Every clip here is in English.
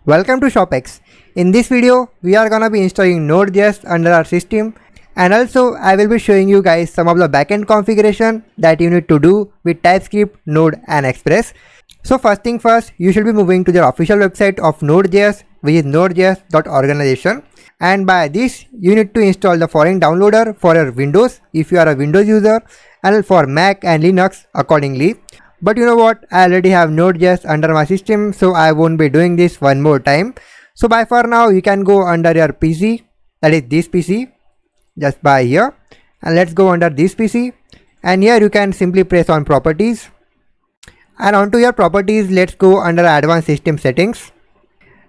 Welcome to ShopX. In this video, we are gonna be installing Node.js under our system, and also I will be showing you guys some of the backend configuration that you need to do with TypeScript, Node and Express. So first thing first, you should be moving to the official website of Node.js, which is nodejs.organization. And by this, you need to install the following downloader for your Windows if you are a Windows user, and for Mac and Linux accordingly. But you know what, I already have Node.js under my system, so I won't be doing this one more time. So by for now, you can go under your PC, that is this PC, just by here, and let's go under this PC, and here you can simply press on properties, and onto your properties, let's go under advanced system settings,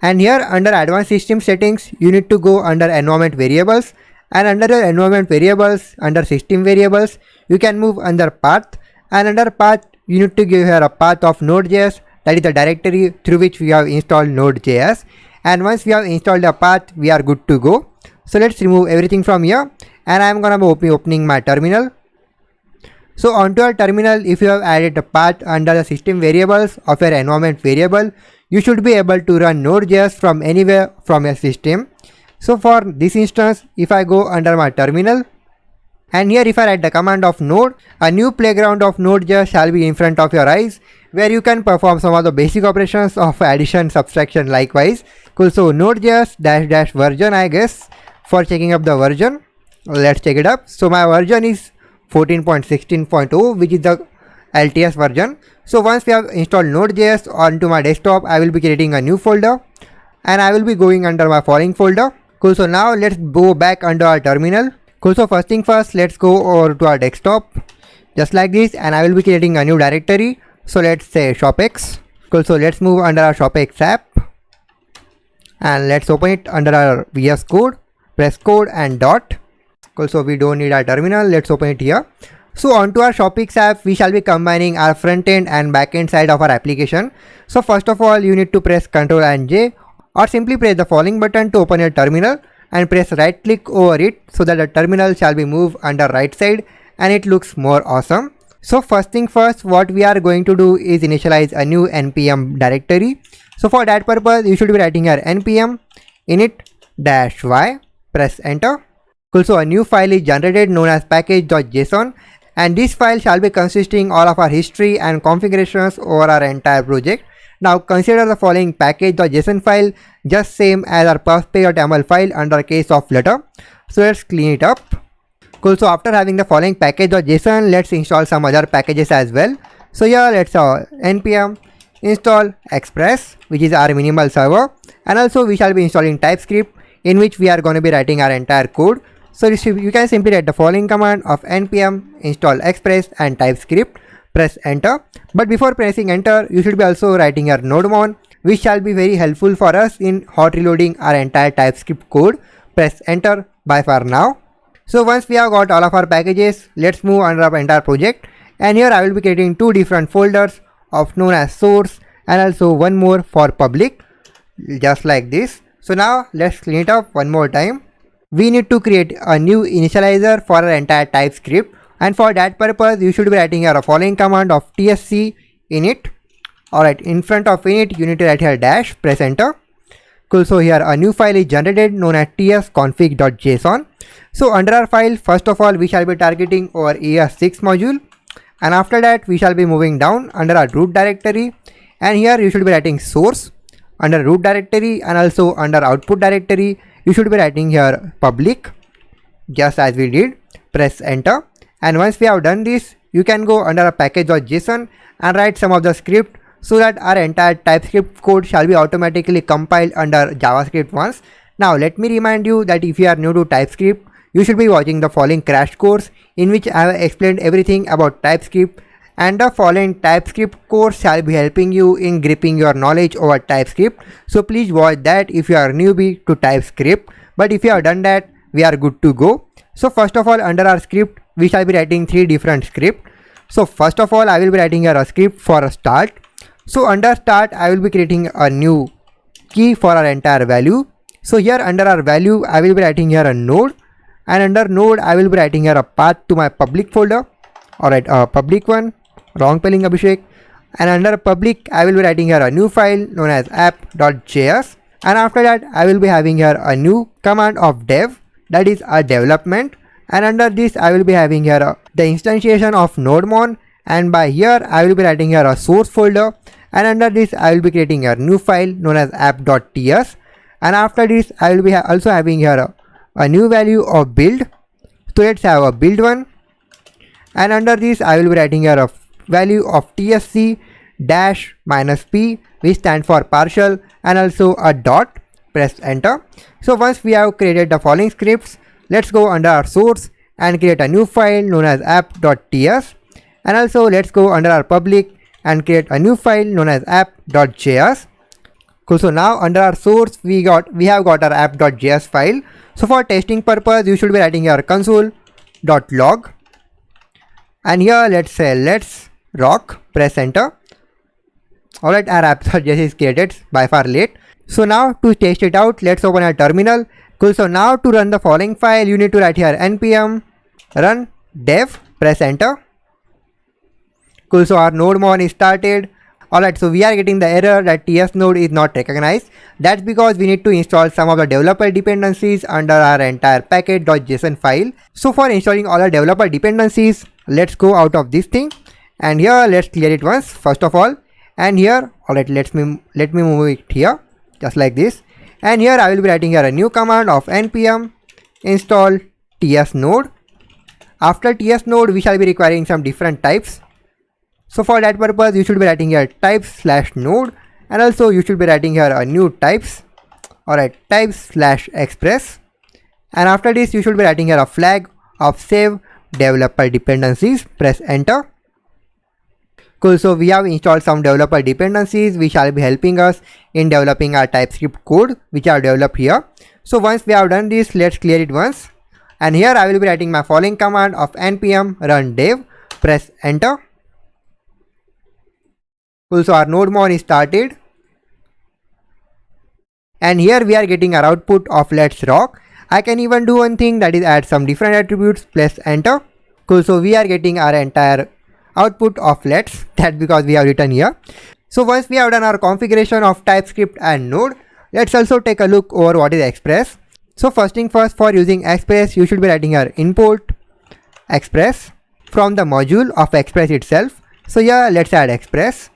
and here under advanced system settings, you need to go under environment variables, and under your environment variables, under system variables, you can move under path, and under path, you need to give here a path of Node.js, that is the directory through which we have installed Node.js, and once we have installed the path, we are good to go. So let's remove everything from here, and I am gonna be opening my terminal. So onto your terminal, if you have added a path under the system variables of your environment variable, you should be able to run Node.js from anywhere from your system. So for this instance, if I go under my terminal, and here if I write the command of node, a new playground of Node.js shall be in front of your eyes, where you can perform some of the basic operations of addition, subtraction, likewise. Cool. So Node.js -- version, I guess, for checking up the version. Let's check it up. So my version is 14.16.0, which is the LTS version. So once we have installed Node.js onto my desktop, I will be creating a new folder, and I will be going under my following folder. Cool. So now let's go back under our terminal. Cool. So first thing first, let's go over to our desktop, just like this, and I will be creating a new directory. So let's say ShopX. Cool. So let's move under our ShopX app, and let's open it under our VS Code, press code and dot. Cool. So we don't need our terminal. Let's open it here. So onto our ShopX app, we shall be combining our front end and back end side of our application. So first of all, you need to press Ctrl and J, or simply press the following button to open your terminal, and press right click over it so that the terminal shall be moved under right side and it looks more awesome. So first thing first, what we are going to do is initialize a new npm directory. So for that purpose, you should be writing here npm init-y, press enter. Cool. So a new file is generated known as package.json, and this file shall be consisting all of our history and configurations over our entire project. Now consider the following package.json file just same as our path.yml file under case of letter. So let's clean it up. Cool. So after having the following package.json, let's install some other packages as well. So here let's npm install express, which is our minimal server, and also we shall be installing TypeScript, in which we are going to be writing our entire code. So you can simply write the following command of npm install express and TypeScript, press enter. But before pressing enter, you should be also writing your nodemon, which shall be very helpful for us in hot reloading our entire TypeScript code. Press enter by for now. So once we have got all of our packages, let's move under our entire project, and here I will be creating two different folders of known as source, and also one more for public, just like this. So now let's clean it up one more time. We need to create a new initializer for our entire TypeScript, and for that purpose, you should be writing here a following command of tsc init. Alright, in front of init, you need to write here dash, press enter. Cool. So here a new file is generated known as tsconfig.json. So under our file, first of all, we shall be targeting our ES6 module, and after that, we shall be moving down under our root directory, and here you should be writing source under root directory, and also under output directory, you should be writing here public, just as we did. Press enter. And once we have done this, you can go under a package.json and write some of the script so that our entire TypeScript code shall be automatically compiled under JavaScript once. Now let me remind you that if you are new to TypeScript, you should be watching the following crash course, in which I have explained everything about TypeScript, and the following TypeScript course shall be helping you in gripping your knowledge over TypeScript. So please watch that if you are newbie to TypeScript, but if you have done that, we are good to go. So first of all, under our script, we shall be writing three different scripts. So first of all, I will be writing here a script for a start. So under start, I will be creating a new key for our entire value. So here under our value, I will be writing here a node, and under node, I will be writing here a path to my public folder. Alright, public one, wrong spelling Abhishek. and under public I will be writing here a new file known as app.js, and after that I will be having here a new command of dev, that is a development, and under this I will be having here the instantiation of NodeMon, and by here I will be writing here a source folder, and under this I will be creating a new file known as app.ts, and after this I will be also having here a new value of build. So let's have a build one, and under this I will be writing here a value of tsc dash minus p, which stands for partial, and also a dot. Press enter. So once we have created the following scripts, let's go under our source and create a new file known as app.ts, and also let's go under our public and create a new file known as app.js. Cool. So now under our source we have got our app.js file. So for testing purpose you should be writing here console.log, and here let's say let's rock. Press enter. Alright, our app.js is created, by far late. So now to test it out, let's open a terminal. Cool. So now to run the following file you need to write here npm run dev. Press enter. Cool. So our NodeMon is started. Alright, so we are getting the error that TS node is not recognized. That's because we need to install some of the developer dependencies under our entire package.json file. So for installing all the developer dependencies, let's go out of this thing, and here let's clear it once first of all, and here alright, let me move it here just like this, and here I will be writing here a new command of npm install ts node. After ts node we shall be requiring some different types. So for that purpose you should be writing here types/node, and also you should be writing here a new types. Alright, types/express, and after this you should be writing here a flag of save developer dependencies. Press enter. Cool. So we have installed some developer dependencies which shall be helping us in developing our TypeScript code which are developed here. So once we have done this, let's clear it once, and here I will be writing my following command of npm run dev. Press enter. Cool. So our NodeMon is started, and here we are getting our output of let's rock. I can even do one thing, that is add some different attributes. Press enter. Cool. So we are getting our entire output of let's, that's because we have written here. So once we have done our configuration of TypeScript and Node, let's also take a look over what is Express. So first thing first, for using Express you should be writing here import Express from the module of Express itself. So here let's add Express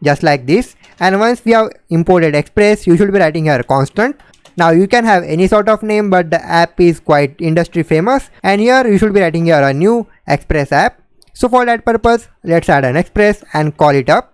just like this, and once we have imported Express you should be writing here constant. Now you can have any sort of name, but the app is quite industry famous, and here you should be writing here a new Express app. So for that purpose let's add an Express and call it up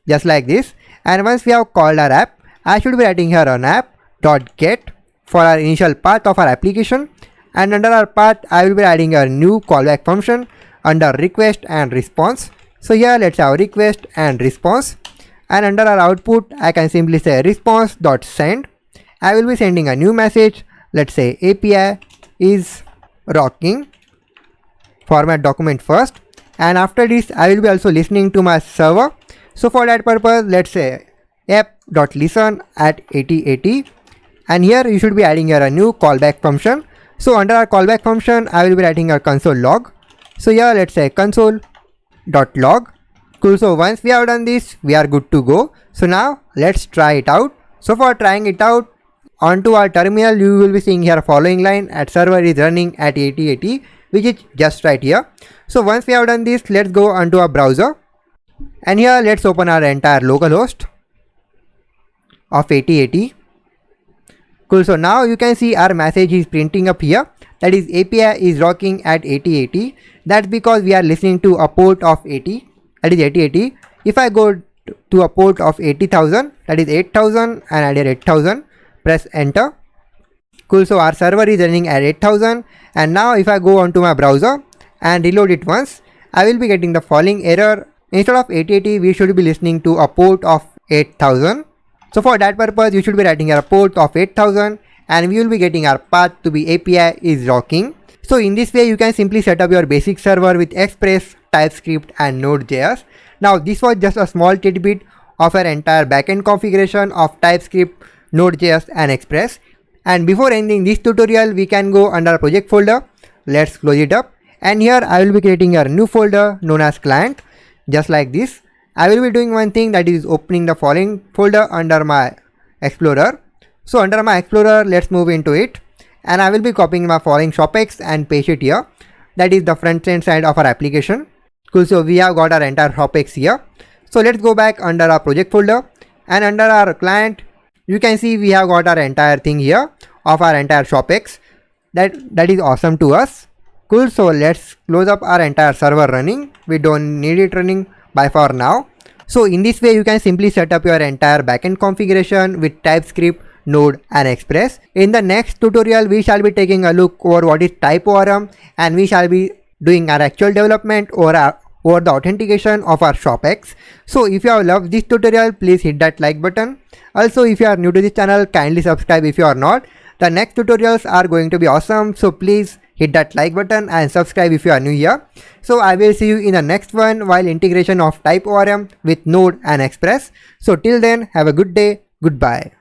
just like this, and once we have called our app I should be writing here an app.get for our initial path of our application, and under our path I will be adding a new callback function under request and response. So here let's have request and response, and under our output I can simply say response.send. I will be sending a new message, let's say API is rocking, format document first, and after this I will be also listening to my server. So for that purpose let's say app.listen at 8080, and here you should be adding here a new callback function. So under our callback function I will be writing a console log. So here let's say console.log. Cool. So once we have done this we are good to go. So now let's try it out. So for trying it out, onto our terminal you will be seeing here following line at server is running at 8080, which is just right here. So once we have done this, let's go onto our browser, and here let's open our entire localhost of 8080. Cool. So now you can see our message is printing up here, that is API is rocking at 8080. That's because we are listening to a port of 80, that is 8080. If I go to a port of 80,000, that is 8000, and add here 8000, press enter. Cool. So our server is running at 8000, and now if I go onto my browser and reload it once, I will be getting the following error. Instead of 8080 we should be listening to a port of 8000. So for that purpose you should be writing a port of 8000, and we will be getting our path to be API is rocking. So in this way you can simply set up your basic server with Express, TypeScript and Node.js. Now this was just a small tidbit of our entire backend configuration of TypeScript, Node.js and Express. And before ending this tutorial we can go under project folder. Let's close it up, and here I will be creating a new folder known as client just like this, I will be doing one thing, that is opening the following folder under my Explorer. So under my Explorer, let's move into it, and I will be copying my following ShopX and paste it here. That is the front end side of our application. Cool, so we have got our entire ShopX here. So let's go back under our project folder, and under our client, you can see we have got our entire thing here of our entire ShopX. That is awesome to us. Cool, so let's close up our entire server running. We don't need it running by for now. So in this way, you can simply set up your entire backend configuration with TypeScript, Node and Express. In the next tutorial, we shall be taking a look over what is TypeORM, and we shall be doing our actual development over the authentication of our ShopX. So if you have loved this tutorial, please hit that like button. Also, if you are new to this channel, kindly subscribe if you are not. The next tutorials are going to be awesome, so please hit that like button and subscribe if you are new here. So I will see you in the next one while integration of TypeORM with Node and Express. So till then, have a good day. Goodbye.